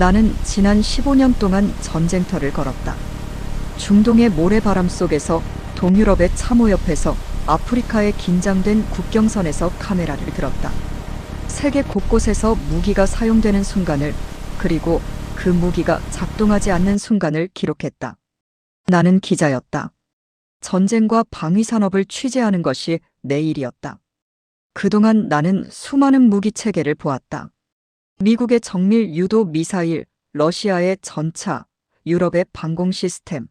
나는 지난 15년 동안 전쟁터를 걸었다. 중동의 모래바람 속에서, 동유럽의 참호 옆에서, 아프리카의 긴장된 국경선에서 카메라를 들었다. 세계 곳곳에서 무기가 사용되는 순간을, 그리고 그 무기가 작동하지 않는 순간을 기록했다. 나는 기자였다. 전쟁과 방위산업을 취재하는 것이 내 일이었다. 그동안 나는 수많은 무기 체계를 보았다. 미국의 정밀 유도 미사일, 러시아의 전차, 유럽의 방공 시스템.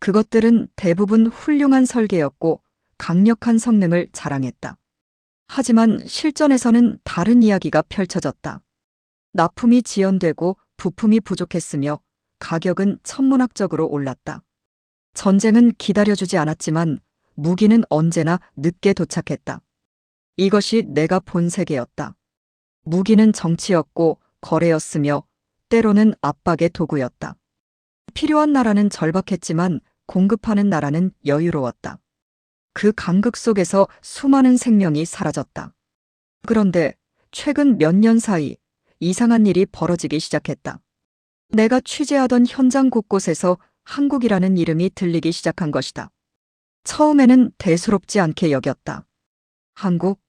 그것들은 대부분 훌륭한 설계였고 강력한 성능을 자랑했다. 하지만 실전에서는 다른 이야기가 펼쳐졌다. 납품이 지연되고 부품이 부족했으며 가격은 천문학적으로 올랐다. 전쟁은 기다려주지 않았지만 무기는 언제나 늦게 도착했다. 이것이 내가 본 세계였다. 무기는 정치였고 거래였으며 때로는 압박의 도구였다. 필요한 나라는 절박했지만 공급하는 나라는 여유로웠다. 그 간극 속에서 수많은 생명이 사라졌다. 그런데 최근 몇 년 사이 이상한 일이 벌어지기 시작했다. 내가 취재하던 현장 곳곳에서 한국이라는 이름이 들리기 시작한 것이다. 처음에는 대수롭지 않게 여겼다. 한국?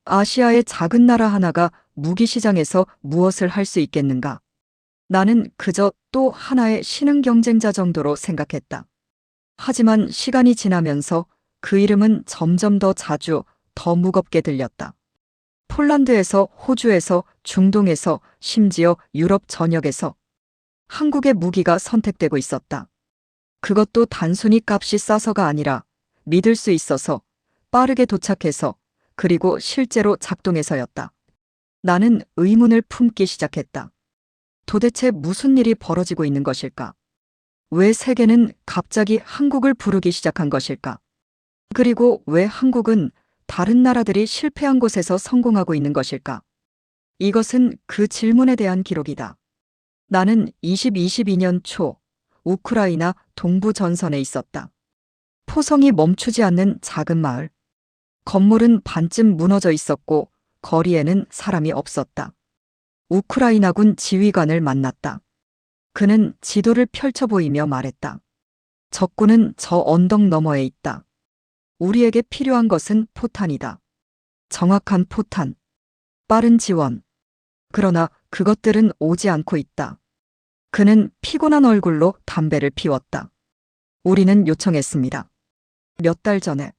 아시아의 작은 나라 하나가 무기 시장에서 무엇을 할 수 있겠는가? 나는 그저 또 하나의 신흥 경쟁자 정도로 생각했다. 하지만 시간이 지나면서 그 이름은 점점 더 자주, 더 무겁게 들렸다. 폴란드에서, 호주에서, 중동에서, 심지어 유럽 전역에서 한국의 무기가 선택되고 있었다. 그것도 단순히 값이 싸서가 아니라 믿을 수 있어서, 빠르게 도착해서, 그리고 실제로 작동해서였다. 나는 의문을 품기 시작했다. 도대체 무슨 일이 벌어지고 있는 것일까? 왜 세계는 갑자기 한국을 부르기 시작한 것일까? 그리고 왜 한국은 다른 나라들이 실패한 곳에서 성공하고 있는 것일까? 이것은 그 질문에 대한 기록이다. 나는 2022년 초 우크라이나 동부 전선에 있었다. 포성이 멈추지 않는 작은 마을. 건물은 반쯤 무너져 있었고 거리에는 사람이 없었다. 우크라이나군 지휘관을 만났다. 그는 지도를 펼쳐 보이며 말했다. 적군은 저 언덕 너머에 있다. 우리에게 필요한 것은 포탄이다. 정확한 포탄. 빠른 지원. 그러나 그것들은 오지 않고 있다. 그는 피곤한 얼굴로 담배를 피웠다. 우리는 요청했습니다. 몇 달 전에.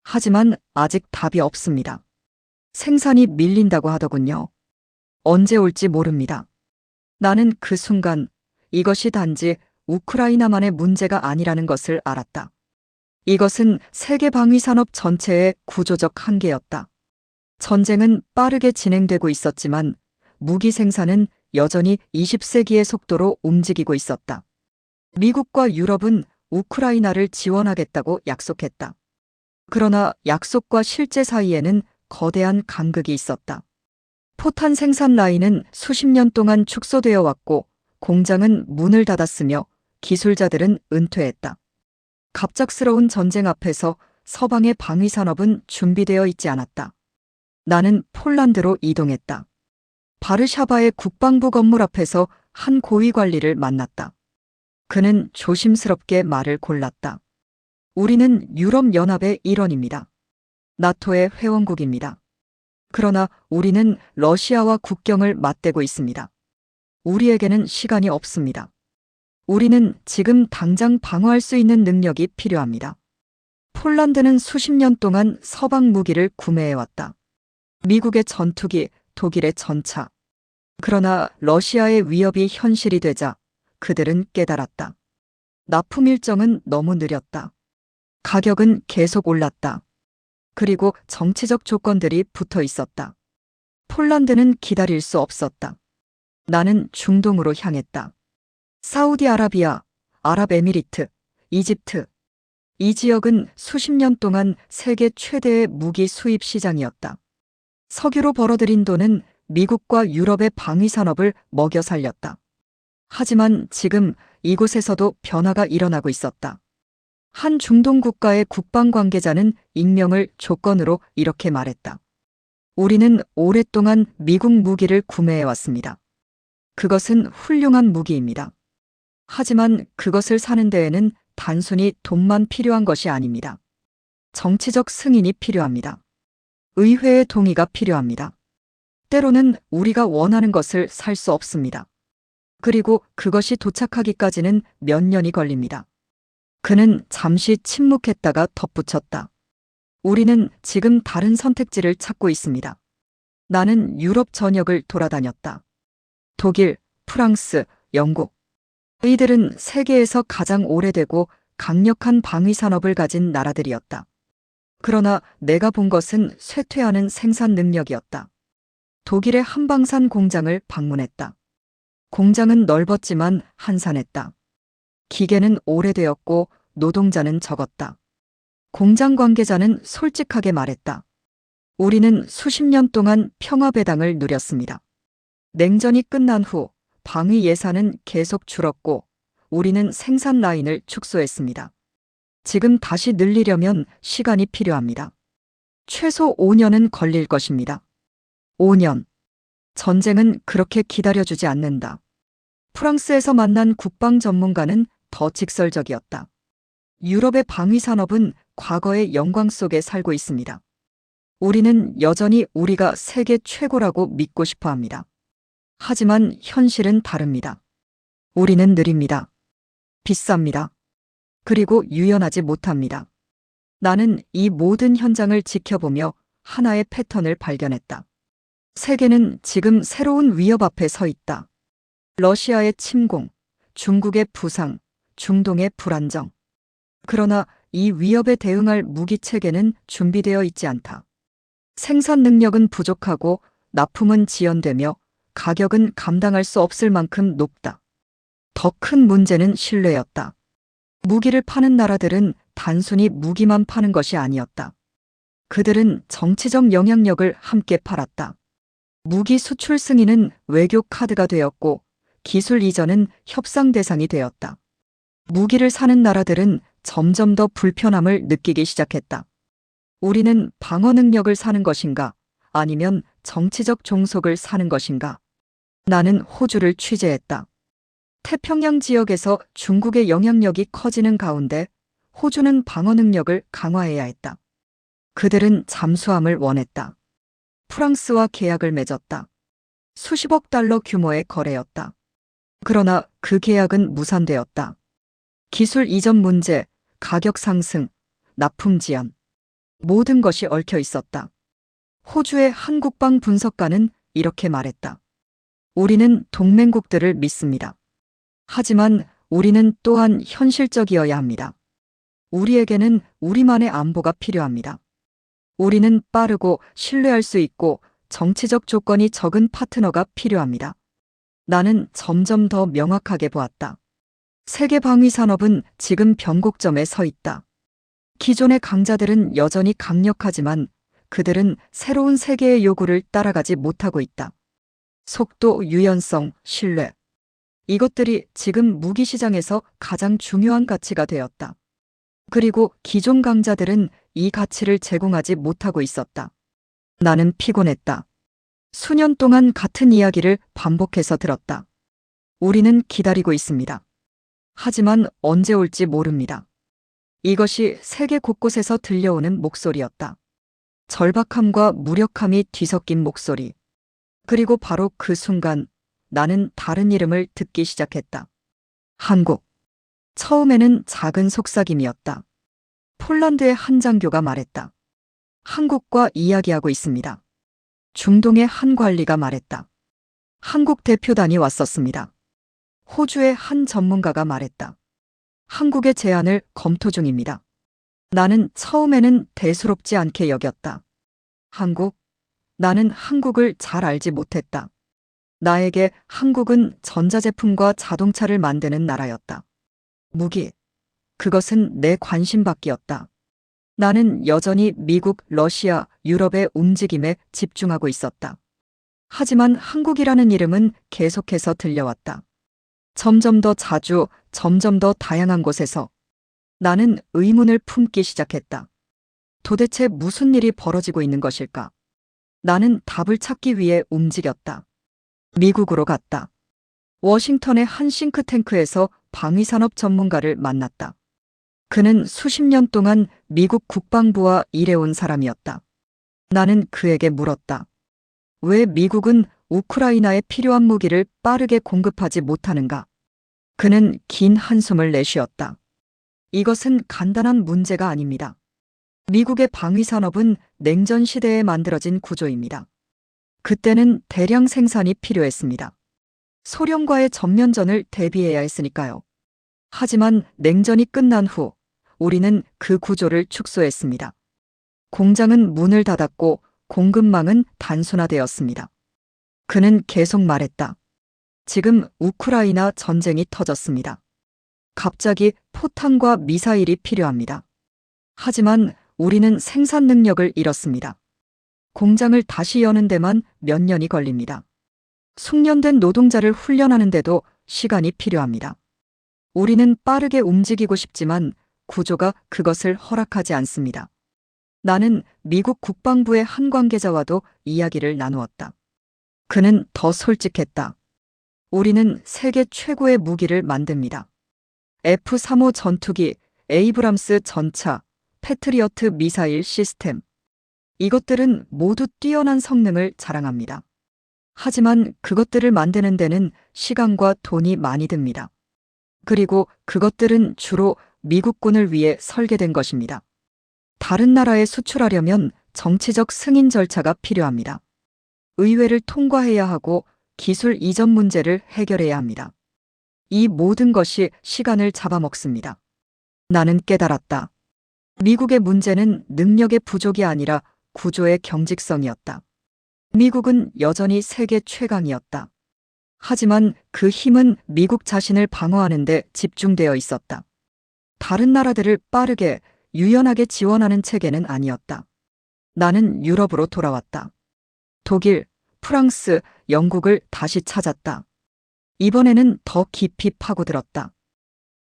하지만 아직 답이 없습니다. 생산이 밀린다고 하더군요. 언제 올지 모릅니다. 나는 그 순간 이것이 단지 우크라이나만의 문제가 아니라는 것을 알았다. 이것은 세계 방위산업 전체의 구조적 한계였다. 전쟁은 빠르게 진행되고 있었지만 무기 생산은 여전히 20세기의 속도로 움직이고 있었다. 미국과 유럽은 우크라이나를 지원하겠다고 약속했다. 그러나 약속과 실제 사이에는 거대한 간극이 있었다. 포탄 생산 라인은 수십 년 동안 축소되어 왔고 공장은 문을 닫았으며 기술자들은 은퇴했다. 갑작스러운 전쟁 앞에서 서방의 방위산업은 준비되어 있지 않았다. 나는 폴란드로 이동했다. 바르샤바의 국방부 건물 앞에서 한 고위 관리를 만났다. 그는 조심스럽게 말을 골랐다. 우리는 유럽연합의 일원입니다. 나토의 회원국입니다. 그러나 우리는 러시아와 국경을 맞대고 있습니다. 우리에게는 시간이 없습니다. 우리는 지금 당장 방어할 수 있는 능력이 필요합니다. 폴란드는 수십 년 동안 서방 무기를 구매해왔다. 미국의 전투기, 독일의 전차. 그러나 러시아의 위협이 현실이 되자 그들은 깨달았다. 납품 일정은 너무 느렸다. 가격은 계속 올랐다. 그리고 정치적 조건들이 붙어 있었다. 폴란드는 기다릴 수 없었다. 나는 중동으로 향했다. 사우디아라비아, 아랍에미리트, 이집트. 이 지역은 수십 년 동안 세계 최대의 무기 수입 시장이었다. 석유로 벌어들인 돈은 미국과 유럽의 방위산업을 먹여 살렸다. 하지만 지금 이곳에서도 변화가 일어나고 있었다. 한 중동 국가의 국방 관계자는 익명을 조건으로 이렇게 말했다. 우리는 오랫동안 미국 무기를 구매해왔습니다. 그것은 훌륭한 무기입니다. 하지만 그것을 사는 데에는 단순히 돈만 필요한 것이 아닙니다. 정치적 승인이 필요합니다. 의회의 동의가 필요합니다. 때로는 우리가 원하는 것을 살 수 없습니다. 그리고 그것이 도착하기까지는 몇 년이 걸립니다. 그는 잠시 침묵했다가 덧붙였다. 우리는 지금 다른 선택지를 찾고 있습니다. 나는 유럽 전역을 돌아다녔다. 독일, 프랑스, 영국. 이들은 세계에서 가장 오래되고 강력한 방위 산업을 가진 나라들이었다. 그러나 내가 본 것은 쇠퇴하는 생산 능력이었다. 독일의 한방산 공장을 방문했다. 공장은 넓었지만 한산했다. 기계는 오래되었고 노동자는 적었다. 공장 관계자는 솔직하게 말했다. 우리는 수십 년 동안 평화배당을 누렸습니다. 냉전이 끝난 후 방위 예산은 계속 줄었고 우리는 생산 라인을 축소했습니다. 지금 다시 늘리려면 시간이 필요합니다. 최소 5년은 걸릴 것입니다. 5년. 전쟁은 그렇게 기다려주지 않는다. 프랑스에서 만난 국방 전문가는 더 직설적이었다. 유럽의 방위 산업은 과거의 영광 속에 살고 있습니다. 우리는 여전히 우리가 세계 최고라고 믿고 싶어 합니다. 하지만 현실은 다릅니다. 우리는 느립니다. 비쌉니다. 그리고 유연하지 못합니다. 나는 이 모든 현장을 지켜보며 하나의 패턴을 발견했다. 세계는 지금 새로운 위협 앞에 서 있다. 러시아의 침공, 중국의 부상, 중동의 불안정. 그러나 이 위협에 대응할 무기 체계는 준비되어 있지 않다. 생산 능력은 부족하고 납품은 지연되며 가격은 감당할 수 없을 만큼 높다. 더 큰 문제는 신뢰였다. 무기를 파는 나라들은 단순히 무기만 파는 것이 아니었다. 그들은 정치적 영향력을 함께 팔았다. 무기 수출 승인은 외교 카드가 되었고 기술 이전은 협상 대상이 되었다. 무기를 사는 나라들은 점점 더 불편함을 느끼기 시작했다. 우리는 방어 능력을 사는 것인가? 아니면 정치적 종속을 사는 것인가? 나는 호주를 취재했다. 태평양 지역에서 중국의 영향력이 커지는 가운데 호주는 방어 능력을 강화해야 했다. 그들은 잠수함을 원했다. 프랑스와 계약을 맺었다. 수십억 달러 규모의 거래였다. 그러나 그 계약은 무산되었다. 기술 이전 문제, 가격 상승, 납품 지연. 모든 것이 얽혀 있었다. 호주의 한 국방 분석가는 이렇게 말했다. 우리는 동맹국들을 믿습니다. 하지만 우리는 또한 현실적이어야 합니다. 우리에게는 우리만의 안보가 필요합니다. 우리는 빠르고 신뢰할 수 있고 정치적 조건이 적은 파트너가 필요합니다. 나는 점점 더 명확하게 보았다. 세계 방위 산업은 지금 변곡점에 서 있다. 기존의 강자들은 여전히 강력하지만 그들은 새로운 세계의 요구를 따라가지 못하고 있다. 속도, 유연성, 신뢰. 이것들이 지금 무기 시장에서 가장 중요한 가치가 되었다. 그리고 기존 강자들은 이 가치를 제공하지 못하고 있었다. 나는 피곤했다. 수년 동안 같은 이야기를 반복해서 들었다. 우리는 기다리고 있습니다. 하지만 언제 올지 모릅니다. 이것이 세계 곳곳에서 들려오는 목소리였다. 절박함과 무력함이 뒤섞인 목소리. 그리고 바로 그 순간 나는 다른 이름을 듣기 시작했다. 한국. 처음에는 작은 속삭임이었다. 폴란드의 한 장교가 말했다. 한국과 이야기하고 있습니다. 중동의 한 관리가 말했다. 한국 대표단이 왔었습니다. 호주의 한 전문가가 말했다. 한국의 제안을 검토 중입니다. 나는 처음에는 대수롭지 않게 여겼다. 한국? 나는 한국을 잘 알지 못했다. 나에게 한국은 전자제품과 자동차를 만드는 나라였다. 무기. 그것은 내 관심 밖이었다. 나는 여전히 미국, 러시아, 유럽의 움직임에 집중하고 있었다. 하지만 한국이라는 이름은 계속해서 들려왔다. 점점 더 자주, 점점 더 다양한 곳에서 나는 의문을 품기 시작했다. 도대체 무슨 일이 벌어지고 있는 것일까? 나는 답을 찾기 위해 움직였다. 미국으로 갔다. 워싱턴의 한 싱크탱크에서 방위산업 전문가를 만났다. 그는 수십 년 동안 미국 국방부와 일해온 사람이었다. 나는 그에게 물었다. 왜 미국은 우크라이나에 필요한 무기를 빠르게 공급하지 못하는가? 그는 긴 한숨을 내쉬었다. 이것은 간단한 문제가 아닙니다. 미국의 방위산업은 냉전 시대에 만들어진 구조입니다. 그때는 대량 생산이 필요했습니다. 소련과의 전면전을 대비해야 했으니까요. 하지만 냉전이 끝난 후 우리는 그 구조를 축소했습니다. 공장은 문을 닫았고 공급망은 단순화되었습니다. 그는 계속 말했다. 지금 우크라이나 전쟁이 터졌습니다. 갑자기 포탄과 미사일이 필요합니다. 하지만 우리는 생산 능력을 잃었습니다. 공장을 다시 여는 데만 몇 년이 걸립니다. 숙련된 노동자를 훈련하는데도 시간이 필요합니다. 우리는 빠르게 움직이고 싶지만 구조가 그것을 허락하지 않습니다. 나는 미국 국방부의 한 관계자와도 이야기를 나누었다. 그는 더 솔직했다. 우리는 세계 최고의 무기를 만듭니다. F-35 전투기, 에이브람스 전차, 패트리어트 미사일 시스템. 이것들은 모두 뛰어난 성능을 자랑합니다. 하지만 그것들을 만드는 데는 시간과 돈이 많이 듭니다. 그리고 그것들은 주로 미국군을 위해 설계된 것입니다. 다른 나라에 수출하려면 정치적 승인 절차가 필요합니다. 의회를 통과해야 하고 기술 이전 문제를 해결해야 합니다. 이 모든 것이 시간을 잡아먹습니다. 나는 깨달았다. 미국의 문제는 능력의 부족이 아니라 구조의 경직성이었다. 미국은 여전히 세계 최강이었다. 하지만 그 힘은 미국 자신을 방어하는 데 집중되어 있었다. 다른 나라들을 빠르게, 유연하게 지원하는 체계는 아니었다. 나는 유럽으로 돌아왔다. 독일, 프랑스, 영국을 다시 찾았다. 이번에는 더 깊이 파고들었다.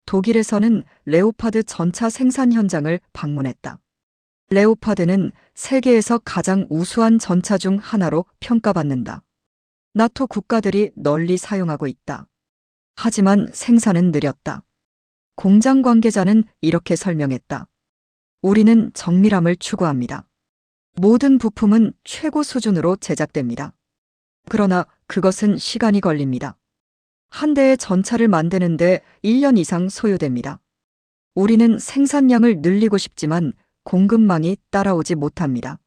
독일에서는 레오파드 전차 생산 현장을 방문했다. 레오파드는 세계에서 가장 우수한 전차 중 하나로 평가받는다. 나토 국가들이 널리 사용하고 있다. 하지만 생산은 느렸다. 공장 관계자는 이렇게 설명했다. 우리는 정밀함을 추구합니다. 모든 부품은 최고 수준으로 제작됩니다. 그러나 그것은 시간이 걸립니다. 한 대의 전차를 만드는데 1년 이상 소요됩니다. 우리는 생산량을 늘리고 싶지만 공급망이 따라오지 못합니다.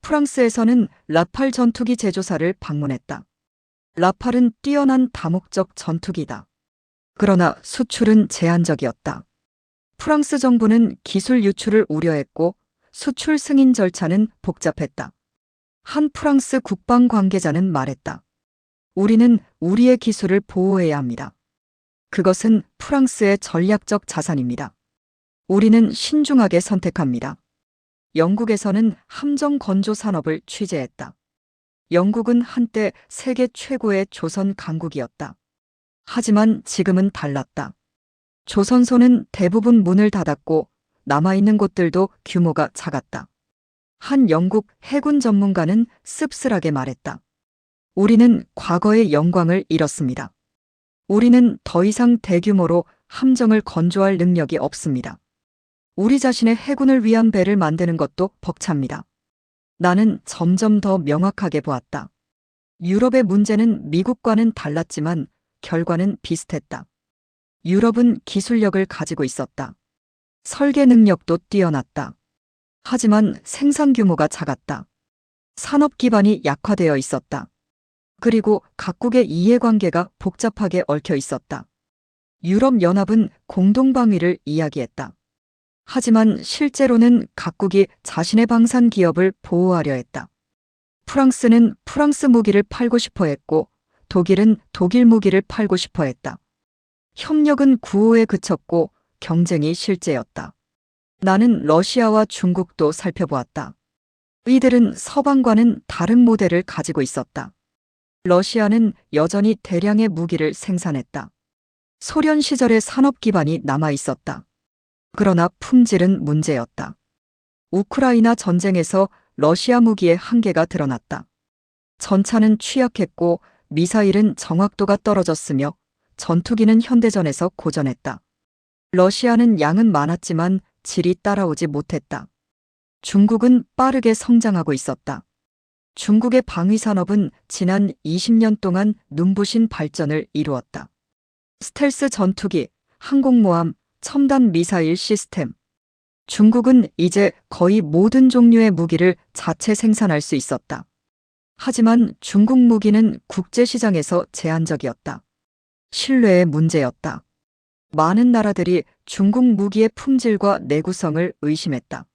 프랑스에서는 라팔 전투기 제조사를 방문했다. 라팔은 뛰어난 다목적 전투기다. 그러나 수출은 제한적이었다. 프랑스 정부는 기술 유출을 우려했고 수출 승인 절차는 복잡했다. 한 프랑스 국방 관계자는 말했다. 우리는 우리의 기술을 보호해야 합니다. 그것은 프랑스의 전략적 자산입니다. 우리는 신중하게 선택합니다. 영국에서는 함정 건조 산업을 취재했다. 영국은 한때 세계 최고의 조선 강국이었다. 하지만 지금은 달랐다. 조선소는 대부분 문을 닫았고 남아있는 곳들도 규모가 작았다. 한 영국 해군 전문가는 씁쓸하게 말했다. 우리는 과거의 영광을 잃었습니다. 우리는 더 이상 대규모로 함정을 건조할 능력이 없습니다. 우리 자신의 해군을 위한 배를 만드는 것도 벅찹니다. 나는 점점 더 명확하게 보았다. 유럽의 문제는 미국과는 달랐지만 결과는 비슷했다. 유럽은 기술력을 가지고 있었다. 설계 능력도 뛰어났다. 하지만 생산 규모가 작았다. 산업 기반이 약화되어 있었다. 그리고 각국의 이해관계가 복잡하게 얽혀 있었다. 유럽연합은 공동방위를 이야기했다. 하지만 실제로는 각국이 자신의 방산 기업을 보호하려 했다. 프랑스는 프랑스 무기를 팔고 싶어 했고 독일은 독일 무기를 팔고 싶어 했다. 협력은 구호에 그쳤고 경쟁이 실제였다. 나는 러시아와 중국도 살펴보았다. 이들은 서방과는 다른 모델을 가지고 있었다. 러시아는 여전히 대량의 무기를 생산했다. 소련 시절의 산업 기반이 남아 있었다. 그러나 품질은 문제였다. 우크라이나 전쟁에서 러시아 무기의 한계가 드러났다. 전차는 취약했고 미사일은 정확도가 떨어졌으며 전투기는 현대전에서 고전했다. 러시아는 양은 많았지만 질이 따라오지 못했다. 중국은 빠르게 성장하고 있었다. 중국의 방위산업은 지난 20년 동안 눈부신 발전을 이루었다. 스텔스 전투기, 항공모함, 첨단 미사일 시스템. 중국은 이제 거의 모든 종류의 무기를 자체 생산할 수 있었다. 하지만 중국 무기는 국제시장에서 제한적이었다. 신뢰의 문제였다. 많은 나라들이 중국 무기의 품질과 내구성을 의심했다.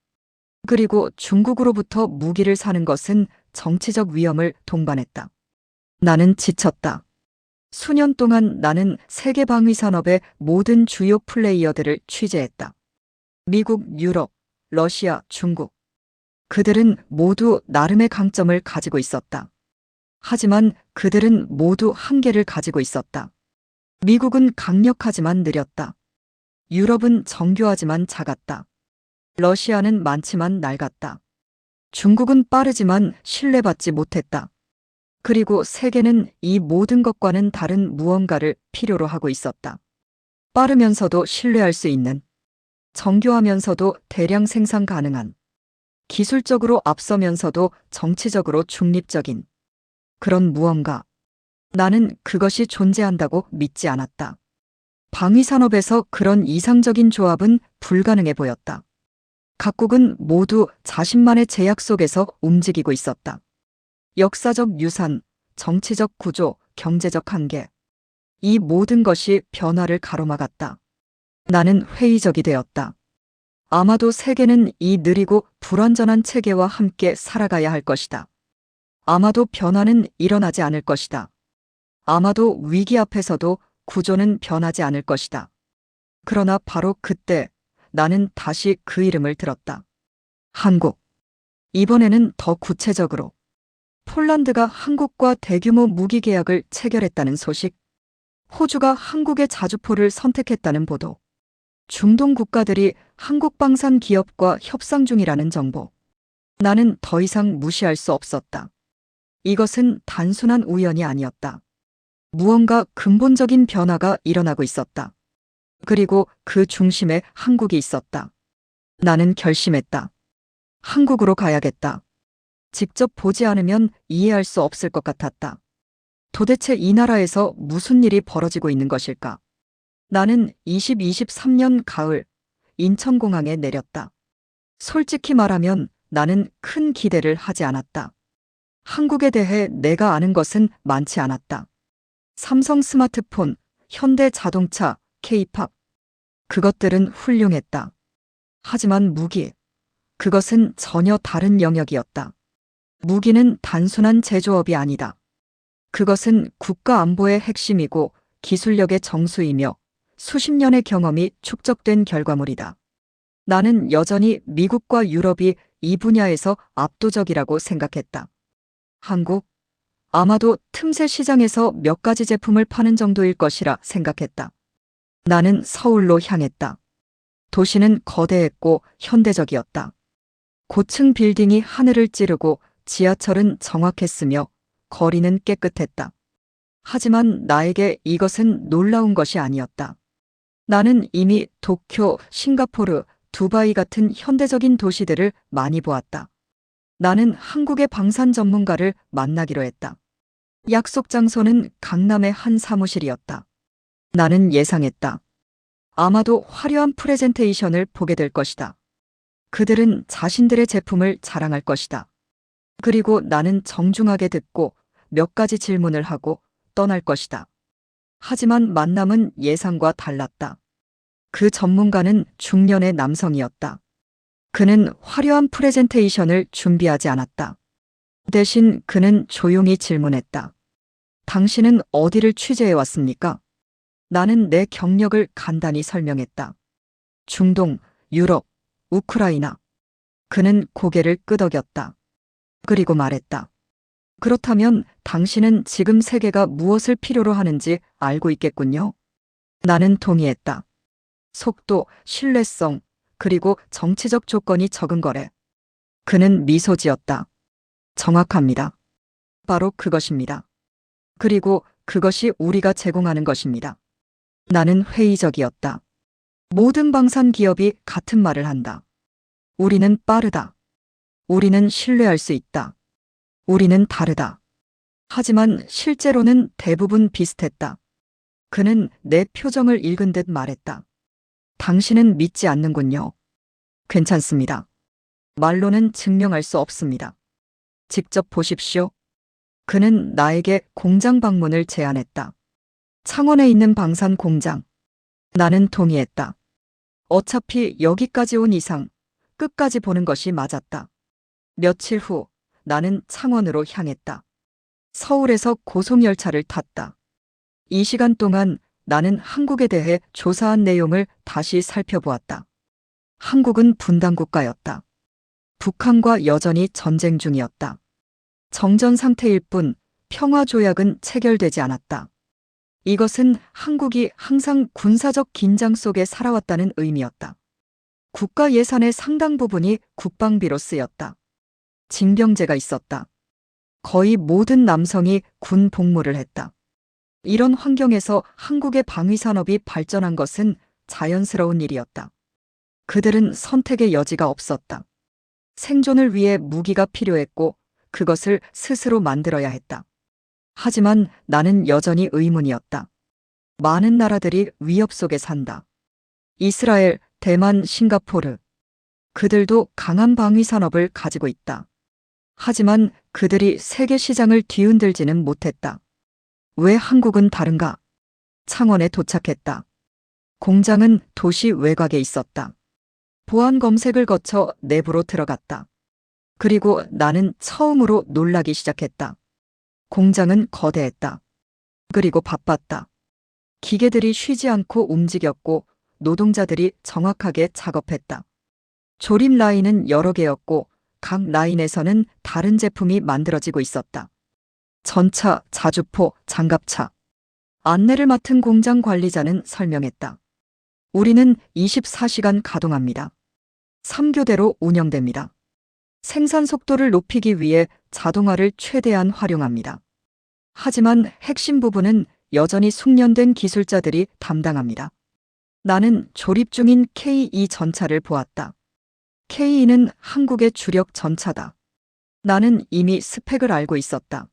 그리고 중국으로부터 무기를 사는 것은 정치적 위험을 동반했다. 나는 지쳤다. 수년 동안 나는 세계 방위 산업의 모든 주요 플레이어들을 취재했다. 미국, 유럽, 러시아, 중국. 그들은 모두 나름의 강점을 가지고 있었다. 하지만 그들은 모두 한계를 가지고 있었다. 미국은 강력하지만 느렸다. 유럽은 정교하지만 작았다. 러시아는 많지만 낡았다. 중국은 빠르지만 신뢰받지 못했다. 그리고 세계는 이 모든 것과는 다른 무언가를 필요로 하고 있었다. 빠르면서도 신뢰할 수 있는, 정교하면서도 대량 생산 가능한, 기술적으로 앞서면서도 정치적으로 중립적인 그런 무언가. 나는 그것이 존재한다고 믿지 않았다. 방위산업에서 그런 이상적인 조합은 불가능해 보였다. 각국은 모두 자신만의 제약 속에서 움직이고 있었다. 역사적 유산, 정치적 구조, 경제적 한계. 이 모든 것이 변화를 가로막았다. 나는 회의적이 되었다. 아마도 세계는 이 느리고 불완전한 체계와 함께 살아가야 할 것이다. 아마도 변화는 일어나지 않을 것이다. 아마도 위기 앞에서도 구조는 변하지 않을 것이다. 그러나 바로 그때 나는 다시 그 이름을 들었다. 한국. 이번에는 더 구체적으로. 폴란드가 한국과 대규모 무기 계약을 체결했다는 소식. 호주가 한국의 자주포를 선택했다는 보도. 중동 국가들이 한국 방산 기업과 협상 중이라는 정보. 나는 더 이상 무시할 수 없었다. 이것은 단순한 우연이 아니었다. 무언가 근본적인 변화가 일어나고 있었다. 그리고 그 중심에 한국이 있었다. 나는 결심했다. 한국으로 가야겠다. 직접 보지 않으면 이해할 수 없을 것 같았다. 도대체 이 나라에서 무슨 일이 벌어지고 있는 것일까? 나는 2023년 가을 인천공항에 내렸다. 솔직히 말하면 나는 큰 기대를 하지 않았다. 한국에 대해 내가 아는 것은 많지 않았다. 삼성 스마트폰, 현대 자동차, K-팝. 그것들은 훌륭했다. 하지만 무기. 그것은 전혀 다른 영역이었다. 무기는 단순한 제조업이 아니다. 그것은 국가 안보의 핵심이고 기술력의 정수이며 수십 년의 경험이 축적된 결과물이다. 나는 여전히 미국과 유럽이 이 분야에서 압도적이라고 생각했다. 한국? 아마도 틈새 시장에서 몇 가지 제품을 파는 정도일 것이라 생각했다. 나는 서울로 향했다. 도시는 거대했고 현대적이었다. 고층 빌딩이 하늘을 찌르고 지하철은 정확했으며 거리는 깨끗했다. 하지만 나에게 이것은 놀라운 것이 아니었다. 나는 이미 도쿄, 싱가포르, 두바이 같은 현대적인 도시들을 많이 보았다. 나는 한국의 방산 전문가를 만나기로 했다. 약속 장소는 강남의 한 사무실이었다. 나는 예상했다. 아마도 화려한 프레젠테이션을 보게 될 것이다. 그들은 자신들의 제품을 자랑할 것이다. 그리고 나는 정중하게 듣고 몇 가지 질문을 하고 떠날 것이다. 하지만 만남은 예상과 달랐다. 그 전문가는 중년의 남성이었다. 그는 화려한 프레젠테이션을 준비하지 않았다. 대신 그는 조용히 질문했다. 당신은 어디를 취재해 왔습니까? 나는 내 경력을 간단히 설명했다. 중동, 유럽, 우크라이나. 그는 고개를 끄덕였다. 그리고 말했다. 그렇다면 당신은 지금 세계가 무엇을 필요로 하는지 알고 있겠군요. 나는 동의했다. 속도, 신뢰성, 그리고 정치적 조건이 적은 거래. 그는 미소 지었다. 정확합니다. 바로 그것입니다. 그리고 그것이 우리가 제공하는 것입니다. 나는 회의적이었다. 모든 방산 기업이 같은 말을 한다. 우리는 빠르다. 우리는 신뢰할 수 있다. 우리는 다르다. 하지만 실제로는 대부분 비슷했다. 그는 내 표정을 읽은 듯 말했다. 당신은 믿지 않는군요. 괜찮습니다. 말로는 증명할 수 없습니다. 직접 보십시오. 그는 나에게 공장 방문을 제안했다. 창원에 있는 방산 공장. 나는 동의했다. 어차피 여기까지 온 이상 끝까지 보는 것이 맞았다. 며칠 후 나는 창원으로 향했다. 서울에서 고속열차를 탔다. 이 시간 동안 나는 한국에 대해 조사한 내용을 다시 살펴보았다. 한국은 분단국가였다. 북한과 여전히 전쟁 중이었다. 정전 상태일 뿐 평화조약은 체결되지 않았다. 이것은 한국이 항상 군사적 긴장 속에 살아왔다는 의미였다. 국가 예산의 상당 부분이 국방비로 쓰였다. 징병제가 있었다. 거의 모든 남성이 군 복무를 했다. 이런 환경에서 한국의 방위산업이 발전한 것은 자연스러운 일이었다. 그들은 선택의 여지가 없었다. 생존을 위해 무기가 필요했고 그것을 스스로 만들어야 했다. 하지만 나는 여전히 의문이었다. 많은 나라들이 위협 속에 산다. 이스라엘, 대만, 싱가포르. 그들도 강한 방위산업을 가지고 있다. 하지만 그들이 세계 시장을 뒤흔들지는 못했다. 왜 한국은 다른가? 창원에 도착했다. 공장은 도시 외곽에 있었다. 보안 검색을 거쳐 내부로 들어갔다. 그리고 나는 처음으로 놀라기 시작했다. 공장은 거대했다. 그리고 바빴다. 기계들이 쉬지 않고 움직였고 노동자들이 정확하게 작업했다. 조립 라인은 여러 개였고 각 라인에서는 다른 제품이 만들어지고 있었다. 전차, 자주포, 장갑차. 안내를 맡은 공장 관리자는 설명했다. 우리는 24시간 가동합니다. 3교대로 운영됩니다. 생산 속도를 높이기 위해 자동화를 최대한 활용합니다. 하지만 핵심 부분은 여전히 숙련된 기술자들이 담당합니다. 나는 조립 중인 K2 전차를 보았다. K2는 한국의 주력 전차다. 나는 이미 스펙을 알고 있었다.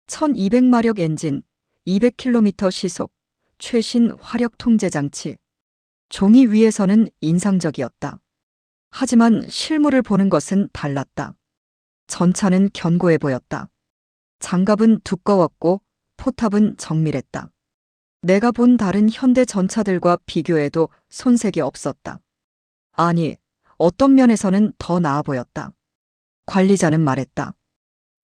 1200마력 엔진, 200km 시속, 최신 화력 통제 장치. 종이 위에서는 인상적이었다. 하지만 실물을 보는 것은 달랐다. 전차는 견고해 보였다. 장갑은 두꺼웠고 포탑은 정밀했다. 내가 본 다른 현대 전차들과 비교해도 손색이 없었다. 아니, 어떤 면에서는 더 나아 보였다. 관리자는 말했다.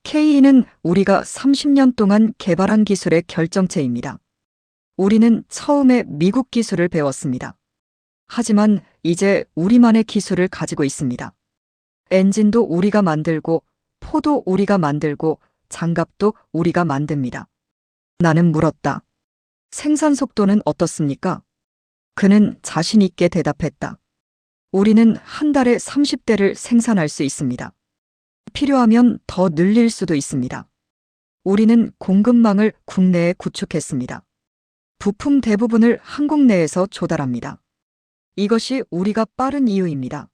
K2는 우리가 30년 동안 개발한 기술의 결정체입니다. 우리는 처음에 미국 기술을 배웠습니다. 하지만 이제 우리만의 기술을 가지고 있습니다. 엔진도 우리가 만들고, 포도 우리가 만들고, 장갑도 우리가 만듭니다. 나는 물었다. 생산 속도는 어떻습니까? 그는 자신 있게 대답했다. 우리는 한 달에 30대를 생산할 수 있습니다. 필요하면 더 늘릴 수도 있습니다. 우리는 공급망을 국내에 구축했습니다. 부품 대부분을 한국 내에서 조달합니다. 이것이 우리가 빠른 이유입니다.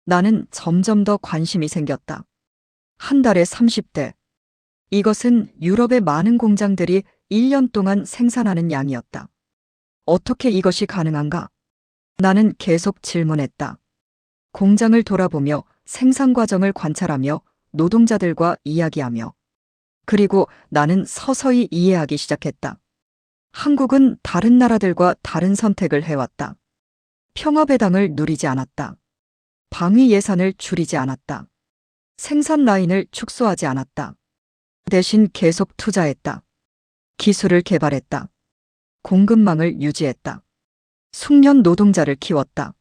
나는 점점 더 관심이 생겼다. 한 달에 30대. 이것은 유럽의 많은 공장들이 1년 동안 생산하는 양이었다. 어떻게 이것이 가능한가? 나는 계속 질문했다. 공장을 돌아보며 생산 과정을 관찰하며 노동자들과 이야기하며. 그리고 나는 서서히 이해하기 시작했다. 한국은 다른 나라들과 다른 선택을 해왔다. 평화 배당을 누리지 않았다. 방위 예산을 줄이지 않았다. 생산 라인을 축소하지 않았다. 대신 계속 투자했다. 기술을 개발했다. 공급망을 유지했다. 숙련 노동자를 키웠다.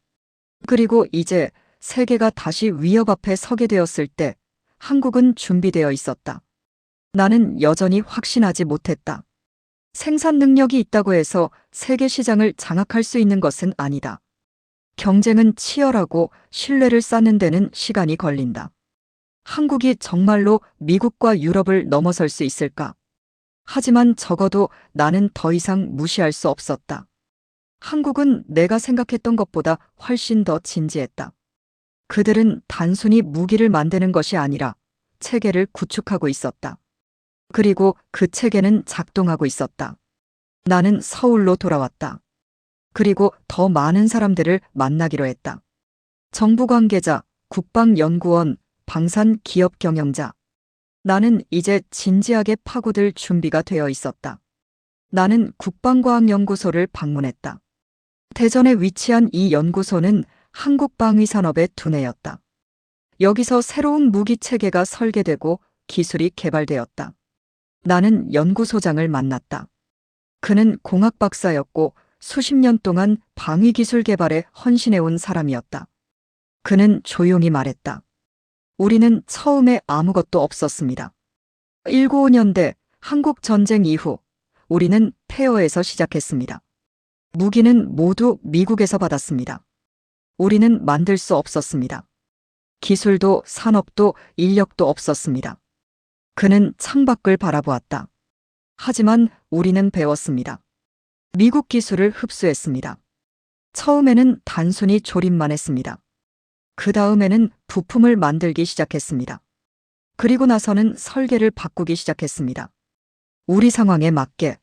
그리고 이제 세계가 다시 위협 앞에 서게 되었을 때 한국은 준비되어 있었다. 나는 여전히 확신하지 못했다. 생산 능력이 있다고 해서 세계 시장을 장악할 수 있는 것은 아니다. 경쟁은 치열하고 신뢰를 쌓는 데는 시간이 걸린다. 한국이 정말로 미국과 유럽을 넘어설 수 있을까? 하지만 적어도 나는 더 이상 무시할 수 없었다. 한국은 내가 생각했던 것보다 훨씬 더 진지했다. 그들은 단순히 무기를 만드는 것이 아니라 체계를 구축하고 있었다. 그리고 그 체계는 작동하고 있었다. 나는 서울로 돌아왔다. 그리고 더 많은 사람들을 만나기로 했다. 정부 관계자, 국방연구원, 방산 기업 경영자. 나는 이제 진지하게 파고들 준비가 되어 있었다. 나는 국방과학연구소를 방문했다. 대전에 위치한 이 연구소는 한국방위산업의 두뇌였다. 여기서 새로운 무기 체계가 설계되고 기술이 개발되었다. 나는 연구소장을 만났다. 그는 공학 박사였고 수십 년 동안 방위기술 개발에 헌신해온 사람이었다. 그는 조용히 말했다. 우리는 처음에 아무것도 없었습니다. 1955년대 한국 전쟁 이후 우리는 폐허에서 시작했습니다. 무기는 모두 미국에서 받았습니다. 우리는 만들 수 없었습니다. 기술도 산업도 인력도 없었습니다. 그는 창밖을 바라보았다. 하지만 우리는 배웠습니다. 미국 기술을 흡수했습니다. 처음에는 단순히 조립만 했습니다. 그 다음에는 부품을 만들기 시작했습니다. 그리고 나서는 설계를 바꾸기 시작했습니다. 우리 상황에 맞게,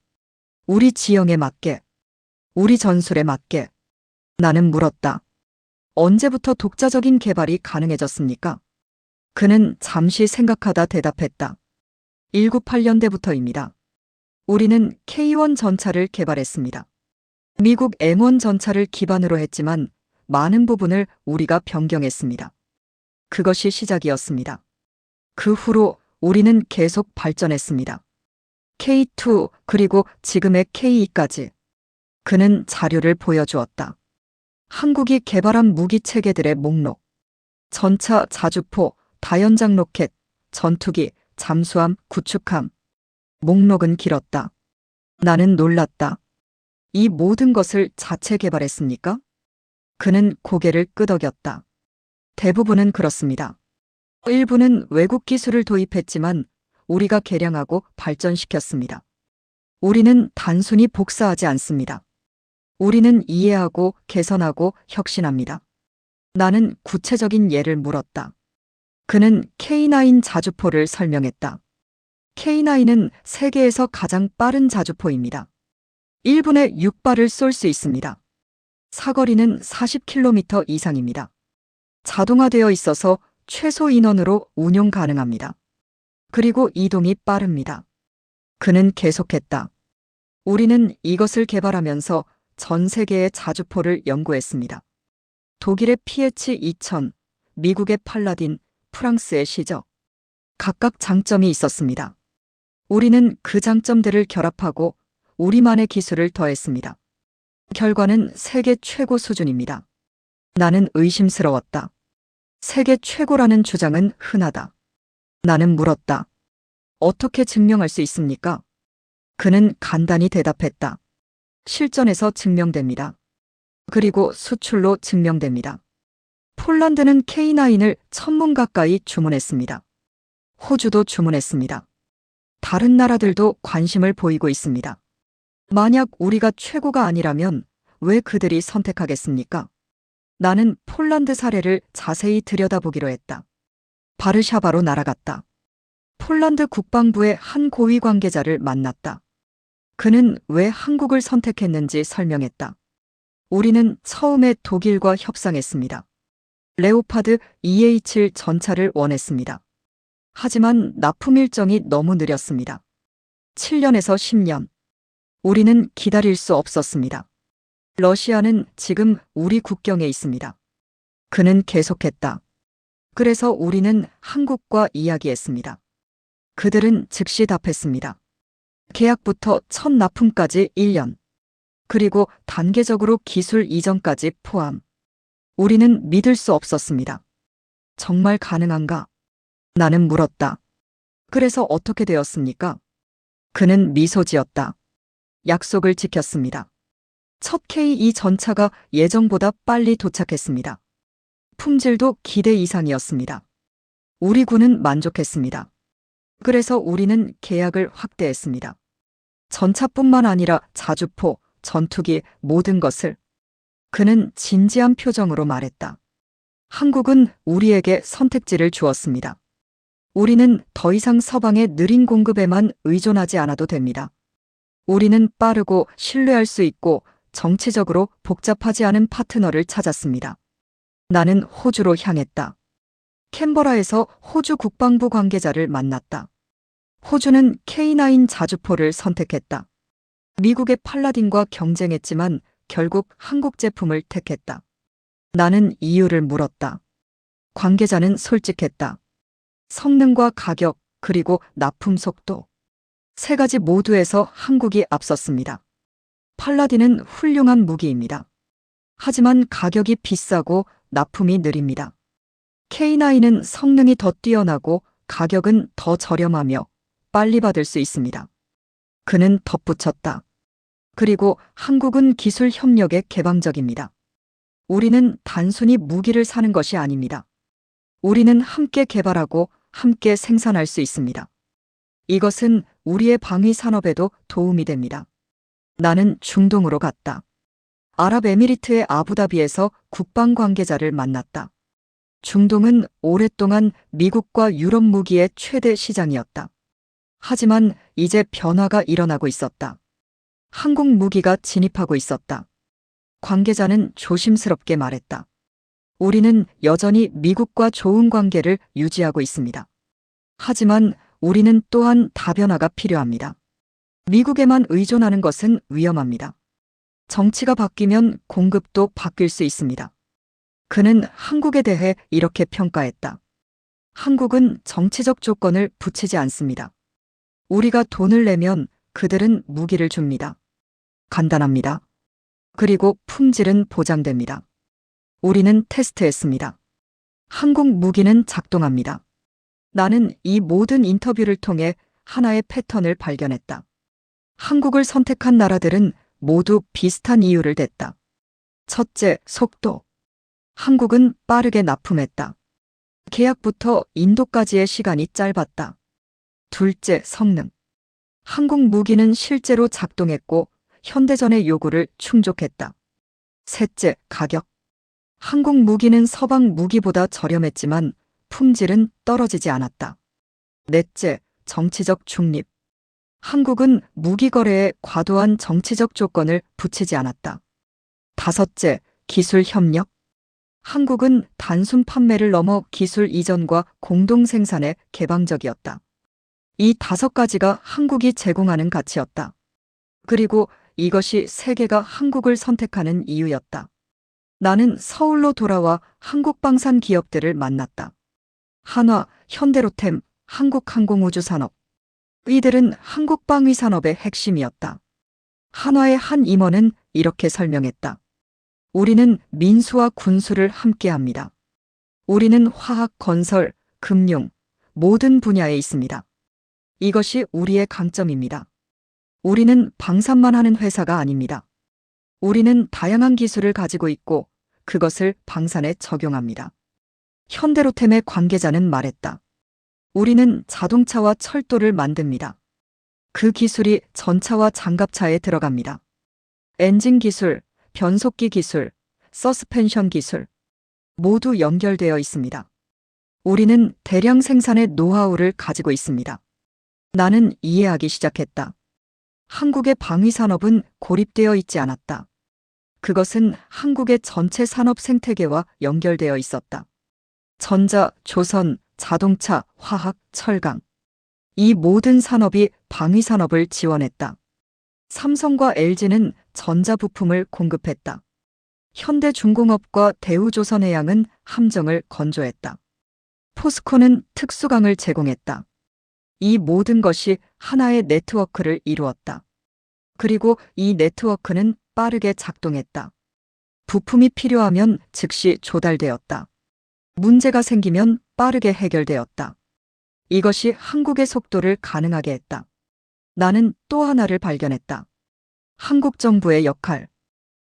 우리 지형에 맞게, 우리 전술에 맞게. 나는 물었다. 언제부터 독자적인 개발이 가능해졌습니까? 그는 잠시 생각하다 대답했다. 1998년대부터입니다. 우리는 K1 전차를 개발했습니다. 미국 M1 전차를 기반으로 했지만 많은 부분을 우리가 변경했습니다. 그것이 시작이었습니다. 그 후로 우리는 계속 발전했습니다. K2 그리고 지금의 K2까지. 그는 자료를 보여주었다. 한국이 개발한 무기 체계들의 목록. 전차, 자주포, 다연장 로켓, 전투기, 잠수함, 구축함. 목록은 길었다. 나는 놀랐다. 이 모든 것을 자체 개발했습니까? 그는 고개를 끄덕였다. 대부분은 그렇습니다. 일부는 외국 기술을 도입했지만 우리가 개량하고 발전시켰습니다. 우리는 단순히 복사하지 않습니다. 우리는 이해하고 개선하고 혁신합니다. 나는 구체적인 예를 물었다. 그는 K9 자주포를 설명했다. K9은 세계에서 가장 빠른 자주포입니다. 1분에 6발을 쏠 수 있습니다. 사거리는 40km 이상입니다. 자동화되어 있어서 최소 인원으로 운용 가능합니다. 그리고 이동이 빠릅니다. 그는 계속했다. 우리는 이것을 개발하면서 전 세계의 자주포를 연구했습니다. 독일의 PH-2000, 미국의 팔라딘, 프랑스의 시저. 각각 장점이 있었습니다. 우리는 그 장점들을 결합하고 우리만의 기술을 더했습니다. 결과는 세계 최고 수준입니다. 나는 의심스러웠다. 세계 최고라는 주장은 흔하다. 나는 물었다. 어떻게 증명할 수 있습니까? 그는 간단히 대답했다. 실전에서 증명됩니다. 그리고 수출로 증명됩니다. 폴란드는 K9을 1000문 가까이 주문했습니다. 호주도 주문했습니다. 다른 나라들도 관심을 보이고 있습니다. 만약 우리가 최고가 아니라면 왜 그들이 선택하겠습니까? 나는 폴란드 사례를 자세히 들여다보기로 했다. 바르샤바로 날아갔다. 폴란드 국방부의 한 고위 관계자를 만났다. 그는 왜 한국을 선택했는지 설명했다. 우리는 처음에 독일과 협상했습니다. 레오파드 EH 전차를 원했습니다. 하지만 납품 일정이 너무 느렸습니다. 7년에서 10년. 우리는 기다릴 수 없었습니다. 러시아는 지금 우리 국경에 있습니다. 그는 계속했다. 그래서 우리는 한국과 이야기했습니다. 그들은 즉시 답했습니다. 계약부터 첫 납품까지 1년. 그리고 단계적으로 기술 이전까지 포함. 우리는 믿을 수 없었습니다. 정말 가능한가? 나는 물었다. 그래서 어떻게 되었습니까? 그는 미소 지었다. 약속을 지켰습니다. 첫 K2 전차가 예정보다 빨리 도착했습니다. 품질도 기대 이상이었습니다. 우리 군은 만족했습니다. 그래서 우리는 계약을 확대했습니다. 전차뿐만 아니라 자주포, 전투기, 모든 것을. 그는 진지한 표정으로 말했다. 한국은 우리에게 선택지를 주었습니다. 우리는 더 이상 서방의 느린 공급에만 의존하지 않아도 됩니다. 우리는 빠르고 신뢰할 수 있고 정치적으로 복잡하지 않은 파트너를 찾았습니다. 나는 호주로 향했다. 캔버라에서 호주 국방부 관계자를 만났다. 호주는 K9 자주포를 선택했다. 미국의 팔라딘과 경쟁했지만 결국 한국 제품을 택했다. 나는 이유를 물었다. 관계자는 솔직했다. 성능과 가격, 그리고 납품 속도. 세 가지 모두에서 한국이 앞섰습니다. 팔라딘은 훌륭한 무기입니다. 하지만 가격이 비싸고 납품이 느립니다. K9은 성능이 더 뛰어나고 가격은 더 저렴하며 빨리 받을 수 있습니다. 그는 덧붙였다. 그리고 한국은 기술 협력에 개방적입니다. 우리는 단순히 무기를 사는 것이 아닙니다. 우리는 함께 개발하고 함께 생산할 수 있습니다. 이것은 우리의 방위 산업에도 도움이 됩니다. 나는 중동으로 갔다. 아랍에미리트의 아부다비에서 국방 관계자를 만났다. 중동은 오랫동안 미국과 유럽 무기의 최대 시장이었다. 하지만 이제 변화가 일어나고 있었다. 한국 무기가 진입하고 있었다. 관계자는 조심스럽게 말했다. 우리는 여전히 미국과 좋은 관계를 유지하고 있습니다. 하지만 우리는 또한 다변화가 필요합니다. 미국에만 의존하는 것은 위험합니다. 정치가 바뀌면 공급도 바뀔 수 있습니다. 그는 한국에 대해 이렇게 평가했다. 한국은 정치적 조건을 붙이지 않습니다. 우리가 돈을 내면 그들은 무기를 줍니다. 간단합니다. 그리고 품질은 보장됩니다. 우리는 테스트했습니다. 한국 무기는 작동합니다. 나는 이 모든 인터뷰를 통해 하나의 패턴을 발견했다. 한국을 선택한 나라들은 모두 비슷한 이유를 댔다. 첫째, 속도. 한국은 빠르게 납품했다. 계약부터 인도까지의 시간이 짧았다. 둘째, 성능. 한국 무기는 실제로 작동했고 현대전의 요구를 충족했다. 셋째, 가격. 한국 무기는 서방 무기보다 저렴했지만 품질은 떨어지지 않았다. 넷째, 정치적 중립. 한국은 무기 거래에 과도한 정치적 조건을 붙이지 않았다. 다섯째, 기술 협력. 한국은 단순 판매를 넘어 기술 이전과 공동 생산에 개방적이었다. 이 5가지가 한국이 제공하는 가치였다. 그리고 이것이 세계가 한국을 선택하는 이유였다. 나는 서울로 돌아와 한국 방산 기업들을 만났다. 한화, 현대로템, 한국항공우주산업. 이들은 한국 방위 산업의 핵심이었다. 한화의 한 임원은 이렇게 설명했다. 우리는 민수와 군수를 함께합니다. 우리는 화학, 건설, 금융, 모든 분야에 있습니다. 이것이 우리의 강점입니다. 우리는 방산만 하는 회사가 아닙니다. 우리는 다양한 기술을 가지고 있고 그것을 방산에 적용합니다. 현대로템의 관계자는 말했다. 우리는 자동차와 철도를 만듭니다. 그 기술이 전차와 장갑차에 들어갑니다. 엔진 기술, 변속기 기술, 서스펜션 기술, 모두 연결되어 있습니다. 우리는 대량 생산의 노하우를 가지고 있습니다. 나는 이해하기 시작했다. 한국의 방위 산업은 고립되어 있지 않았다. 그것은 한국의 전체 산업 생태계와 연결되어 있었다. 전자, 조선, 자동차, 화학, 철강. 이 모든 산업이 방위 산업을 지원했다. 삼성과 LG는 전자부품을 공급했다. 현대중공업과 대우조선해양은 함정을 건조했다. 포스코는 특수강을 제공했다. 이 모든 것이 하나의 네트워크를 이루었다. 그리고 이 네트워크는 빠르게 작동했다. 부품이 필요하면 즉시 조달되었다. 문제가 생기면 빠르게 해결되었다. 이것이 한국의 속도를 가능하게 했다. 나는 또 하나를 발견했다. 한국 정부의 역할.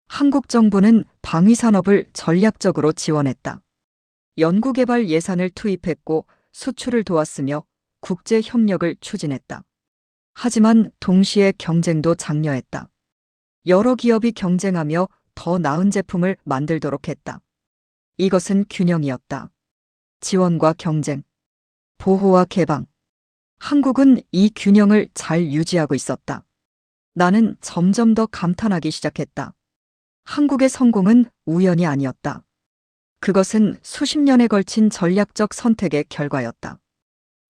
한국 정부는 방위 산업을 전략적으로 지원했다. 연구개발 예산을 투입했고 수출을 도왔으며 국제 협력을 추진했다. 하지만 동시에 경쟁도 장려했다. 여러 기업이 경쟁하며 더 나은 제품을 만들도록 했다. 이것은 균형이었다. 지원과 경쟁, 보호와 개방. 한국은 이 균형을 잘 유지하고 있었다. 나는 점점 더 감탄하기 시작했다. 한국의 성공은 우연이 아니었다. 그것은 수십 년에 걸친 전략적 선택의 결과였다.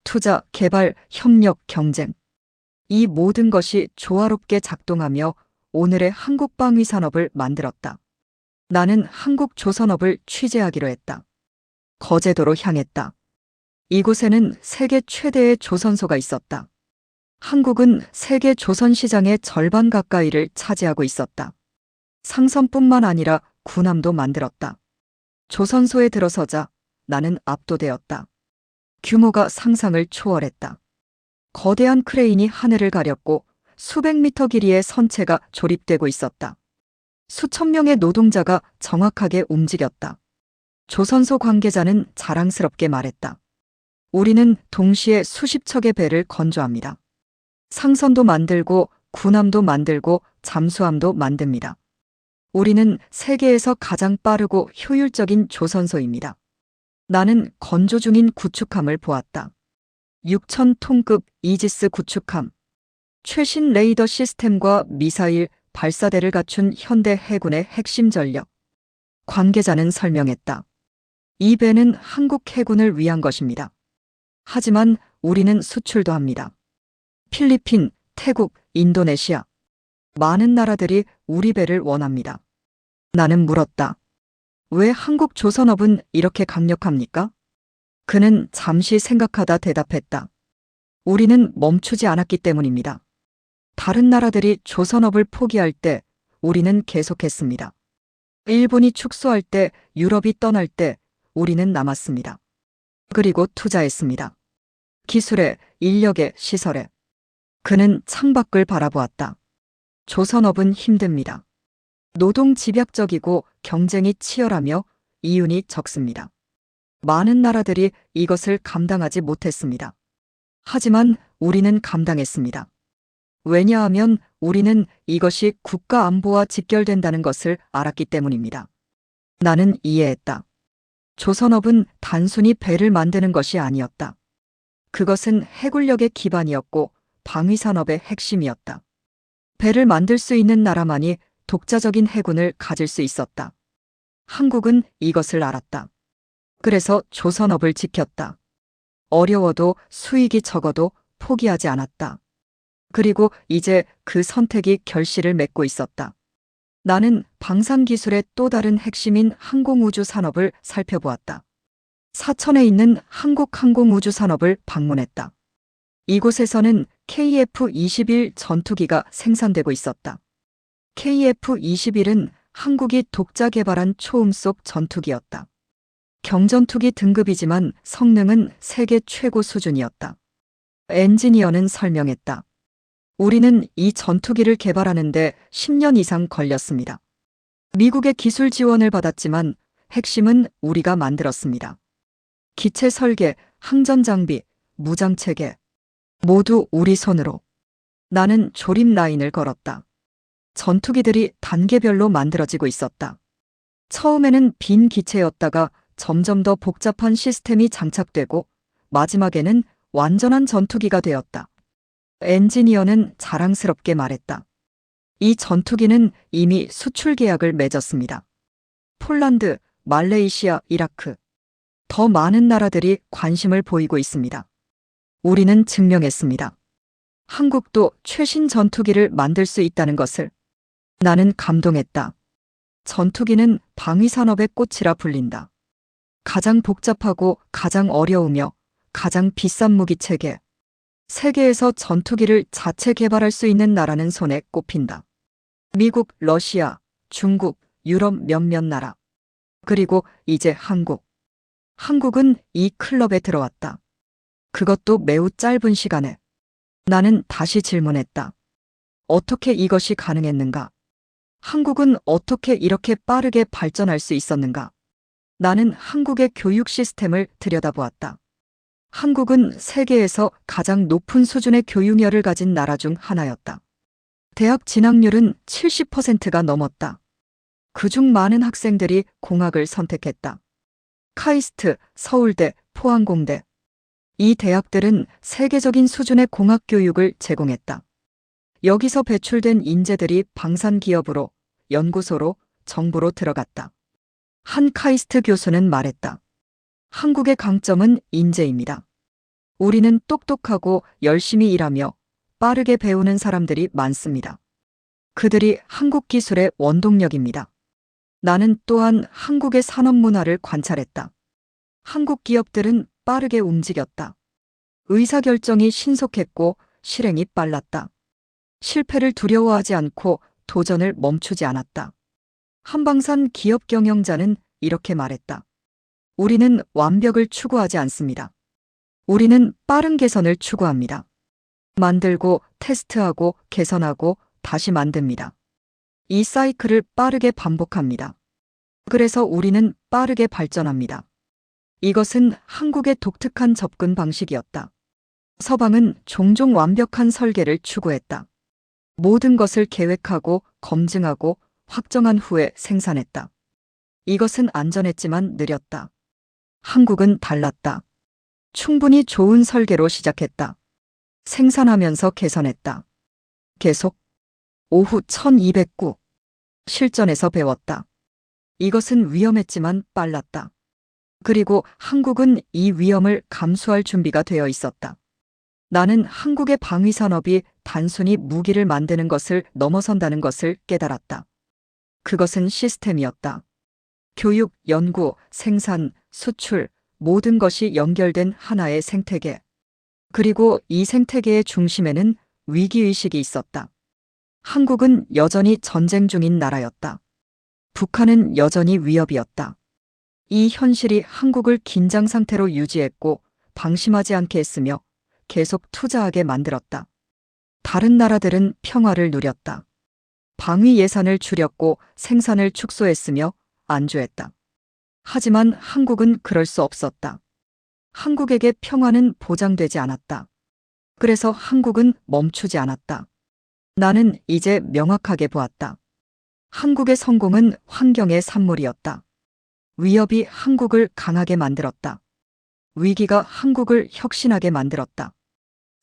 투자, 개발, 협력, 경쟁. 이 모든 것이 조화롭게 작동하며 오늘의 한국 방위 산업을 만들었다. 나는 한국 조선업을 취재하기로 했다. 거제도로 향했다. 이곳에는 세계 최대의 조선소가 있었다. 한국은 세계 조선 시장의 절반 가까이를 차지하고 있었다. 상선뿐만 아니라 군함도 만들었다. 조선소에 들어서자 나는 압도되었다. 규모가 상상을 초월했다. 거대한 크레인이 하늘을 가렸고 수백 미터 길이의 선체가 조립되고 있었다. 수천 명의 노동자가 정확하게 움직였다. 조선소 관계자는 자랑스럽게 말했다. 우리는 동시에 수십 척의 배를 건조합니다. 상선도 만들고 군함도 만들고 잠수함도 만듭니다. 우리는 세계에서 가장 빠르고 효율적인 조선소입니다. 나는 건조 중인 구축함을 보았다. 6,000톤급 이지스 구축함. 최신 레이더 시스템과 미사일 발사대를 갖춘 현대 해군의 핵심 전력. 관계자는 설명했다. 이 배는 한국 해군을 위한 것입니다. 하지만 우리는 수출도 합니다. 필리핀, 태국, 인도네시아. 많은 나라들이 우리 배를 원합니다. 나는 물었다. 왜 한국 조선업은 이렇게 강력합니까? 그는 잠시 생각하다 대답했다. 우리는 멈추지 않았기 때문입니다. 다른 나라들이 조선업을 포기할 때 우리는 계속했습니다. 일본이 축소할 때, 유럽이 떠날 때 우리는 남았습니다. 그리고 투자했습니다. 기술에, 인력에, 시설에. 그는 창밖을 바라보았다. 조선업은 힘듭니다. 노동 집약적이고 경쟁이 치열하며 이윤이 적습니다. 많은 나라들이 이것을 감당하지 못했습니다. 하지만 우리는 감당했습니다. 왜냐하면 우리는 이것이 국가 안보와 직결된다는 것을 알았기 때문입니다. 나는 이해했다. 조선업은 단순히 배를 만드는 것이 아니었다. 그것은 해군력의 기반이었고 방위산업의 핵심이었다. 배를 만들 수 있는 나라만이 독자적인 해군을 가질 수 있었다. 한국은 이것을 알았다. 그래서 조선업을 지켰다. 어려워도 수익이 적어도 포기하지 않았다. 그리고 이제 그 선택이 결실을 맺고 있었다. 나는 방산기술의 또 다른 핵심인 항공우주 산업을 살펴보았다. 사천에 있는 한국항공우주 산업을 방문했다. 이곳에서는 KF-21 전투기가 생산되고 있었다. KF-21은 한국이 독자 개발한 초음속 전투기였다. 경전투기 등급이지만 성능은 세계 최고 수준이었다. 엔지니어는 설명했다. 우리는 이 전투기를 개발하는데 10년 이상 걸렸습니다. 미국의 기술 지원을 받았지만 핵심은 우리가 만들었습니다. 기체 설계, 항전 장비, 무장 체계. 모두 우리 손으로. 나는 조립 라인을 걸었다. 전투기들이 단계별로 만들어지고 있었다. 처음에는 빈 기체였다가 점점 더 복잡한 시스템이 장착되고 마지막에는 완전한 전투기가 되었다. 엔지니어는 자랑스럽게 말했다. 이 전투기는 이미 수출 계약을 맺었습니다. 폴란드, 말레이시아, 이라크. 더 많은 나라들이 관심을 보이고 있습니다. 우리는 증명했습니다. 한국도 최신 전투기를 만들 수 있다는 것을. 나는 감동했다. 전투기는 방위산업의 꽃이라 불린다. 가장 복잡하고 가장 어려우며 가장 비싼 무기 체계. 세계에서 전투기를 자체 개발할 수 있는 나라는 손에 꼽힌다. 미국, 러시아, 중국, 유럽 몇몇 나라. 그리고 이제 한국. 한국은 이 클럽에 들어왔다. 그것도 매우 짧은 시간에. 나는 다시 질문했다. 어떻게 이것이 가능했는가? 한국은 어떻게 이렇게 빠르게 발전할 수 있었는가? 나는 한국의 교육 시스템을 들여다보았다. 한국은 세계에서 가장 높은 수준의 교육열을 가진 나라 중 하나였다. 대학 진학률은 70%가 넘었다. 그중 많은 학생들이 공학을 선택했다. 카이스트, 서울대, 포항공대. 이 대학들은 세계적인 수준의 공학 교육을 제공했다. 여기서 배출된 인재들이 방산기업으로, 연구소로, 정부로 들어갔다. 한 카이스트 교수는 말했다. 한국의 강점은 인재입니다. 우리는 똑똑하고 열심히 일하며 빠르게 배우는 사람들이 많습니다. 그들이 한국 기술의 원동력입니다. 나는 또한 한국의 산업 문화를 관찰했다. 한국 기업들은 빠르게 움직였다. 의사결정이 신속했고 실행이 빨랐다. 실패를 두려워하지 않고 도전을 멈추지 않았다. 한방산 기업 경영자는 이렇게 말했다. 우리는 완벽을 추구하지 않습니다. 우리는 빠른 개선을 추구합니다. 만들고 테스트하고 개선하고 다시 만듭니다. 이 사이클을 빠르게 반복합니다. 그래서 우리는 빠르게 발전합니다. 이것은 한국의 독특한 접근 방식이었다. 서방은 종종 완벽한 설계를 추구했다. 모든 것을 계획하고 검증하고 확정한 후에 생산했다. 이것은 안전했지만 느렸다. 한국은 달랐다. 충분히 좋은 설계로 시작했다. 생산하면서 개선했다. 계속. 오후 1209. 실전에서 배웠다. 이것은 위험했지만 빨랐다. 그리고 한국은 이 위험을 감수할 준비가 되어 있었다. 나는 한국의 방위산업이 단순히 무기를 만드는 것을 넘어선다는 것을 깨달았다. 그것은 시스템이었다. 교육, 연구, 생산, 수출, 모든 것이 연결된 하나의 생태계. 그리고 이 생태계의 중심에는 위기의식이 있었다. 한국은 여전히 전쟁 중인 나라였다. 북한은 여전히 위협이었다. 이 현실이 한국을 긴장 상태로 유지했고 방심하지 않게 했으며 계속 투자하게 만들었다. 다른 나라들은 평화를 누렸다. 방위 예산을 줄였고 생산을 축소했으며 안주했다. 하지만 한국은 그럴 수 없었다. 한국에게 평화는 보장되지 않았다. 그래서 한국은 멈추지 않았다. 나는 이제 명확하게 보았다. 한국의 성공은 환경의 산물이었다. 위협이 한국을 강하게 만들었다. 위기가 한국을 혁신하게 만들었다.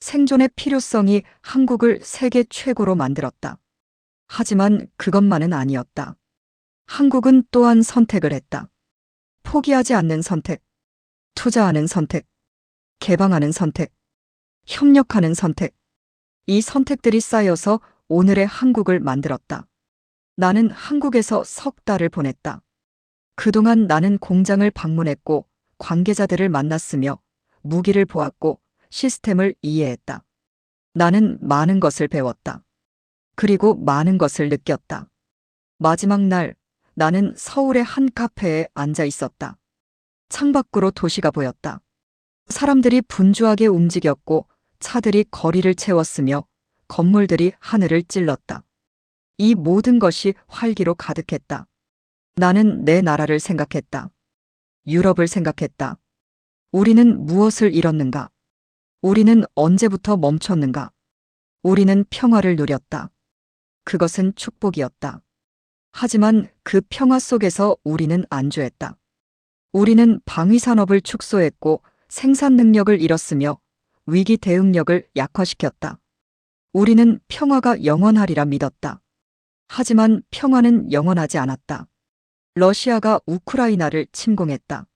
생존의 필요성이 한국을 세계 최고로 만들었다. 하지만 그것만은 아니었다. 한국은 또한 선택을 했다. 포기하지 않는 선택, 투자하는 선택, 개방하는 선택, 협력하는 선택. 이 선택들이 쌓여서 오늘의 한국을 만들었다. 나는 한국에서 석 달을 보냈다. 그동안 나는 공장을 방문했고 관계자들을 만났으며 무기를 보았고 시스템을 이해했다. 나는 많은 것을 배웠다. 그리고 많은 것을 느꼈다. 마지막 날, 나는 서울의 한 카페에 앉아 있었다. 창밖으로 도시가 보였다. 사람들이 분주하게 움직였고 차들이 거리를 채웠으며 건물들이 하늘을 찔렀다. 이 모든 것이 활기로 가득했다. 나는 내 나라를 생각했다. 유럽을 생각했다. 우리는 무엇을 잃었는가? 우리는 언제부터 멈췄는가? 우리는 평화를 누렸다. 그것은 축복이었다. 하지만 그 평화 속에서 우리는 안주했다. 우리는 방위산업을 축소했고 생산 능력을 잃었으며 위기 대응력을 약화시켰다. 우리는 평화가 영원하리라 믿었다. 하지만 평화는 영원하지 않았다. 러시아가 우크라이나를 침공했다.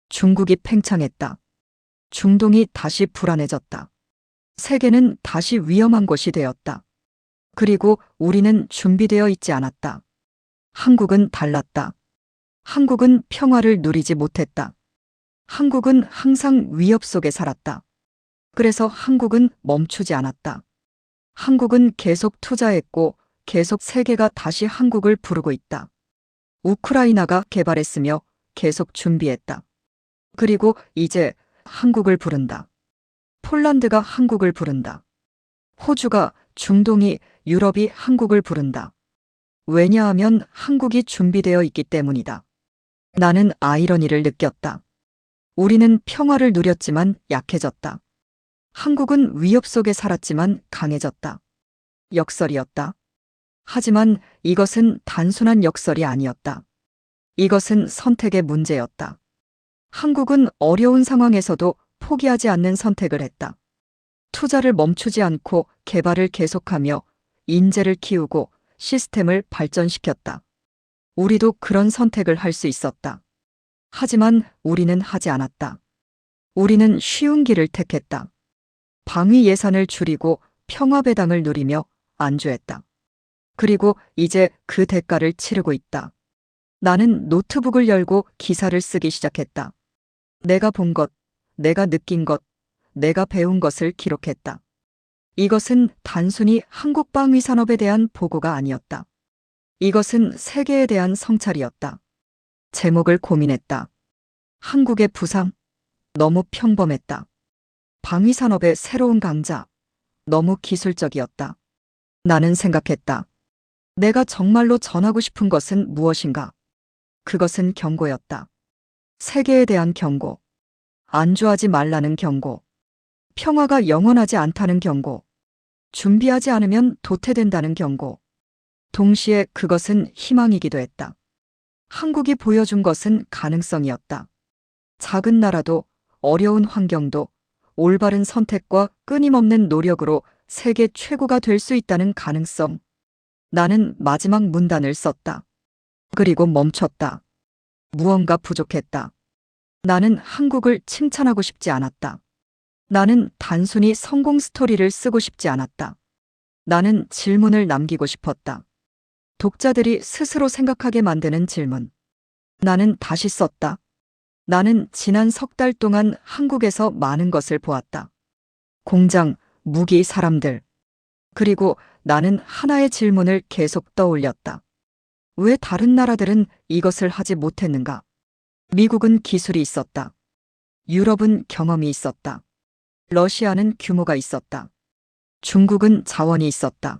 중국이 팽창했다. 중동이 다시 불안해졌다. 세계는 다시 위험한 곳이 되었다. 그리고 우리는 준비되어 있지 않았다. 한국은 달랐다. 한국은 평화를 누리지 못했다. 한국은 항상 위협 속에 살았다. 그래서 한국은 멈추지 않았다. 한국은 계속 투자했고 계속 세계가 다시 한국을 부르고 있다. 우크라이나가 개발했으며 계속 준비했다. 그리고 이제 한국을 부른다. 폴란드가 한국을 부른다. 호주가, 중동이, 유럽이 한국을 부른다. 왜냐하면 한국이 준비되어 있기 때문이다. 나는 아이러니를 느꼈다. 우리는 평화를 누렸지만 약해졌다. 한국은 위협 속에 살았지만 강해졌다. 역설이었다. 하지만 이것은 단순한 역설이 아니었다. 이것은 선택의 문제였다. 한국은 어려운 상황에서도 포기하지 않는 선택을 했다. 투자를 멈추지 않고 개발을 계속하며 인재를 키우고 시스템을 발전시켰다. 우리도 그런 선택을 할 수 있었다. 하지만 우리는 하지 않았다. 우리는 쉬운 길을 택했다. 방위 예산을 줄이고 평화 배당을 누리며 안주했다. 그리고 이제 그 대가를 치르고 있다. 나는 노트북을 열고 기사를 쓰기 시작했다. 내가 본 것, 내가 느낀 것, 내가 배운 것을 기록했다. 이것은 단순히 한국 방위 산업에 대한 보고가 아니었다. 이것은 세계에 대한 성찰이었다. 제목을 고민했다. 한국의 부상, 너무 평범했다. 방위 산업의 새로운 강자, 너무 기술적이었다. 나는 생각했다. 내가 정말로 전하고 싶은 것은 무엇인가? 그것은 경고였다. 세계에 대한 경고. 안주하지 말라는 경고. 평화가 영원하지 않다는 경고. 준비하지 않으면 도태된다는 경고. 동시에 그것은 희망이기도 했다. 한국이 보여준 것은 가능성이었다. 작은 나라도 어려운 환경도 올바른 선택과 끊임없는 노력으로 세계 최고가 될 수 있다는 가능성. 나는 마지막 문단을 썼다. 그리고 멈췄다. 무언가 부족했다. 나는 한국을 칭찬하고 싶지 않았다. 나는 단순히 성공 스토리를 쓰고 싶지 않았다. 나는 질문을 남기고 싶었다. 독자들이 스스로 생각하게 만드는 질문. 나는 다시 썼다. 나는 지난 석 달 동안 한국에서 많은 것을 보았다. 공장, 무기, 사람들. 그리고 나는 하나의 질문을 계속 떠올렸다. 왜 다른 나라들은 이것을 하지 못했는가? 미국은 기술이 있었다. 유럽은 경험이 있었다. 러시아는 규모가 있었다. 중국은 자원이 있었다.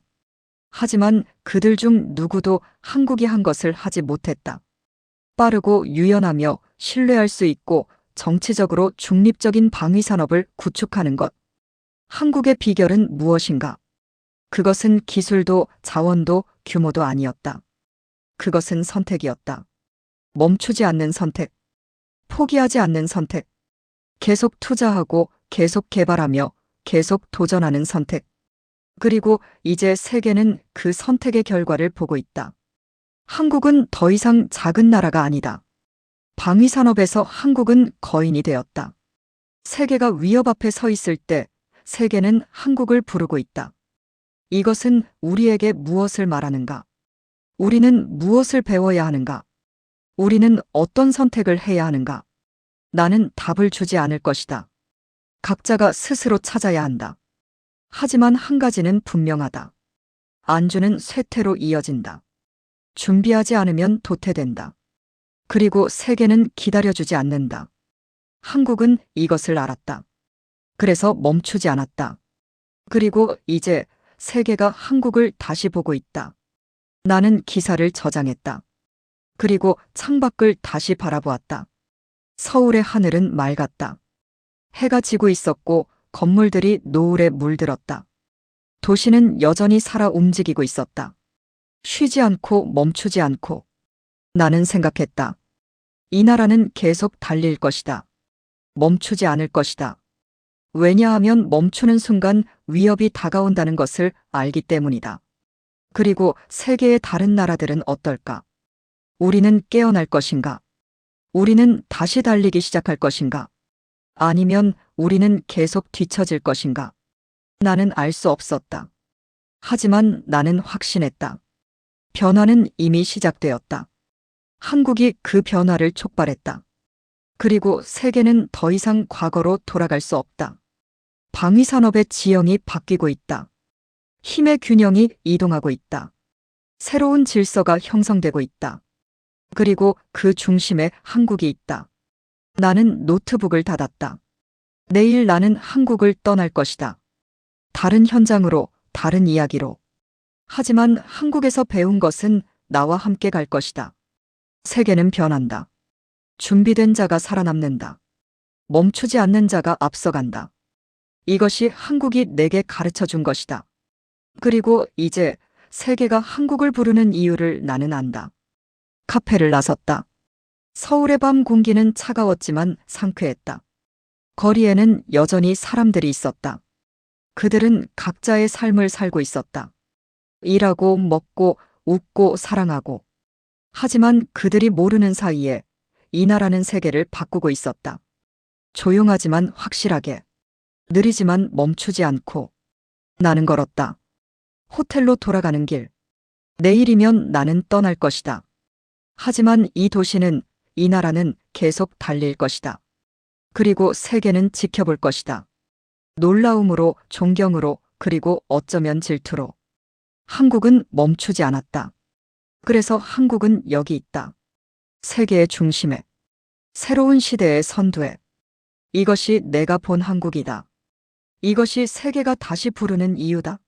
하지만 그들 중 누구도 한국이 한 것을 하지 못했다. 빠르고 유연하며 신뢰할 수 있고 정치적으로 중립적인 방위 산업을 구축하는 것. 한국의 비결은 무엇인가? 그것은 기술도 자원도 규모도 아니었다. 그것은 선택이었다. 멈추지 않는 선택. 포기하지 않는 선택. 계속 투자하고 계속 개발하며 계속 도전하는 선택. 그리고 이제 세계는 그 선택의 결과를 보고 있다. 한국은 더 이상 작은 나라가 아니다. 방위 산업에서 한국은 거인이 되었다. 세계가 위협 앞에 서 있을 때 세계는 한국을 부르고 있다. 이것은 우리에게 무엇을 말하는가? 우리는 무엇을 배워야 하는가? 우리는 어떤 선택을 해야 하는가? 나는 답을 주지 않을 것이다. 각자가 스스로 찾아야 한다. 하지만 한 가지는 분명하다. 안주는 쇠퇴로 이어진다. 준비하지 않으면 도태된다. 그리고 세계는 기다려주지 않는다. 한국은 이것을 알았다. 그래서 멈추지 않았다. 그리고 이제 세계가 한국을 다시 보고 있다. 나는 기사를 저장했다. 그리고 창밖을 다시 바라보았다. 서울의 하늘은 맑았다. 해가 지고 있었고 건물들이 노을에 물들었다. 도시는 여전히 살아 움직이고 있었다. 쉬지 않고 멈추지 않고. 나는 생각했다. 이 나라는 계속 달릴 것이다. 멈추지 않을 것이다. 왜냐하면 멈추는 순간 위협이 다가온다는 것을 알기 때문이다. 그리고 세계의 다른 나라들은 어떨까? 우리는 깨어날 것인가? 우리는 다시 달리기 시작할 것인가? 아니면 우리는 계속 뒤처질 것인가? 나는 알 수 없었다. 하지만 나는 확신했다. 변화는 이미 시작되었다. 한국이 그 변화를 촉발했다. 그리고 세계는 더 이상 과거로 돌아갈 수 없다. 방위산업의 지형이 바뀌고 있다. 힘의 균형이 이동하고 있다. 새로운 질서가 형성되고 있다. 그리고 그 중심에 한국이 있다. 나는 노트북을 닫았다. 내일 나는 한국을 떠날 것이다. 다른 현장으로, 다른 이야기로. 하지만 한국에서 배운 것은 나와 함께 갈 것이다. 세계는 변한다. 준비된 자가 살아남는다. 멈추지 않는 자가 앞서간다. 이것이 한국이 내게 가르쳐 준 것이다. 그리고 이제 세계가 한국을 부르는 이유를 나는 안다. 카페를 나섰다. 서울의 밤 공기는 차가웠지만 상쾌했다. 거리에는 여전히 사람들이 있었다. 그들은 각자의 삶을 살고 있었다. 일하고 먹고 웃고 사랑하고. 하지만 그들이 모르는 사이에 이 나라는 세계를 바꾸고 있었다. 조용하지만 확실하게. 느리지만 멈추지 않고. 나는 걸었다. 호텔로 돌아가는 길. 내일이면 나는 떠날 것이다. 하지만 이 도시는, 이 나라는 계속 달릴 것이다. 그리고 세계는 지켜볼 것이다. 놀라움으로, 존경으로, 그리고 어쩌면 질투로. 한국은 멈추지 않았다. 그래서 한국은 여기 있다. 세계의 중심에. 새로운 시대의 선두에. 이것이 내가 본 한국이다. 이것이 세계가 다시 부르는 이유다.